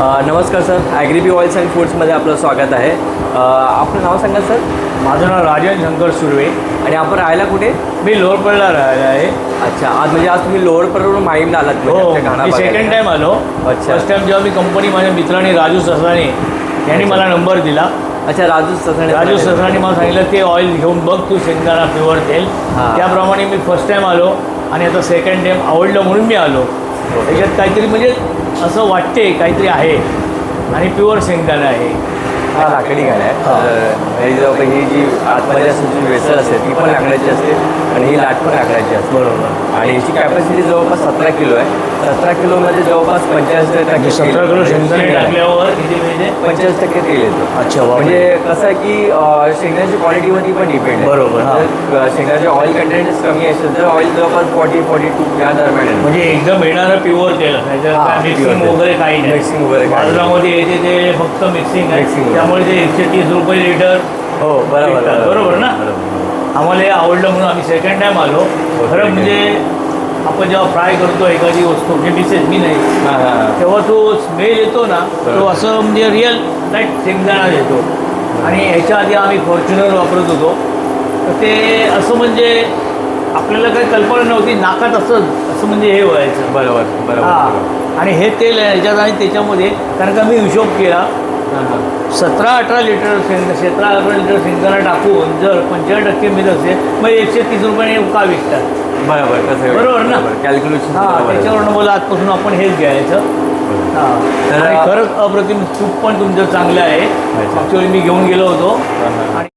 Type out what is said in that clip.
नमस्कार sir, ॲग्रीबी oils and फूड्समध्ये आपलं स्वागत आहे. आपलं नाव सांगा सर. माझं नाव राजन शंकर सुर्वे आणि आपण राहायला कुठे? मी लोअरपडला राहिला आहे. अच्छा, आज तुम्ही लोअर परवरून माहीमला आलात? हो, मी सेकंड टाईम आलो. अच्छा. फर्स्ट टाईम जेव्हा मी कंपनी माझ्या मित्राने राजू ससाणे यांनी मला नंबर दिला. अच्छा, राजू ससाणे मला सांगितलं ते ऑइल घेऊन बघ तू, शेंगदाणा प्युअर तेल. हां. त्याप्रमाणे मी फर्स्ट टाईम आलो आणि आता सेकंड टाईम आवडलं म्हणून मी आलो. त्याच्यात काहीतरी म्हणजे असं वाटते काहीतरी आहे आणि प्युअर शेंगदाणा आहे. हा लाकडी गाणं आहे. ही जी आतमध्ये असते वेसल असते ती पण लाकडाची असते आणि ही लाट पण लाकडाची असते. बरोबर. आणि याची कॅपॅसिटी जवळपास 17 किलो आहे. 17 किलोमध्ये जवळपास 85% 17 किलो शेंगदाणे टाकल्यावर किती मिळते? 85% तेल येतो. अच्छा, वा. म्हणजे कसं आहे की शेंगदाण्याची क्वालिटीवरती पण डिपेंड आहे. बरोबर, हां. जर शेंगदाण्याचे ऑइल कंटेंटच कमी असेल तर ऑइल जवळपास 40-42 या दरम्यान आहे. म्हणजे एकदम येणारं प्युअर तेल, हां, मिक्सिंग pure तेल. वगैरे काही नाही. मिक्सिंग वगैरे काही नाही. बाजारामध्ये येते ते फक्त मिक्सिंग आहे. मिक्सिंग. त्यामुळे ते 130 रुपये लिटर. हो, बरोबर ना? आम्हाला हे आवडलं म्हणून आम्ही सेकंड टाईम आलो. खरं म्हणजे आपण जेव्हा फ्राय करतो एखादी वस्तू, म्हणजे डिशेस मी नाही, हां हां तेव्हा तो स्मेल येतो ना, तो असं म्हणजे रिअल लाईक शेंगदाणा येतो. आणि ह्याच्या आधी आम्ही फॉर्च्युनर वापरत होतो, तर ते असं म्हणजे आपल्याला काही कल्पना नव्हती, नाकात असं म्हणजे हे व्हायचं. बरोबर. हां. आणि हे तेल ह्याच्यात आणि त्याच्यामध्ये, कारण का मी हिशोब केला, 17-18 लिटर 17-18 लिटर शेंगदाणा टाकून जर 95% मिळत असेल, मग 130 रुपयाने का विकतात? बरोबर. कसं बरोबर ना? कॅल्क्युलेशन. हां, त्याच्यावरून मला आजपासून आपण हेच घ्यायचं. हां. तर आणि खरंच अप्रतिम तूप पण तुमचं चांगलं आहे. ॲक्च्युअली मी घेऊन गेलो होतो आणि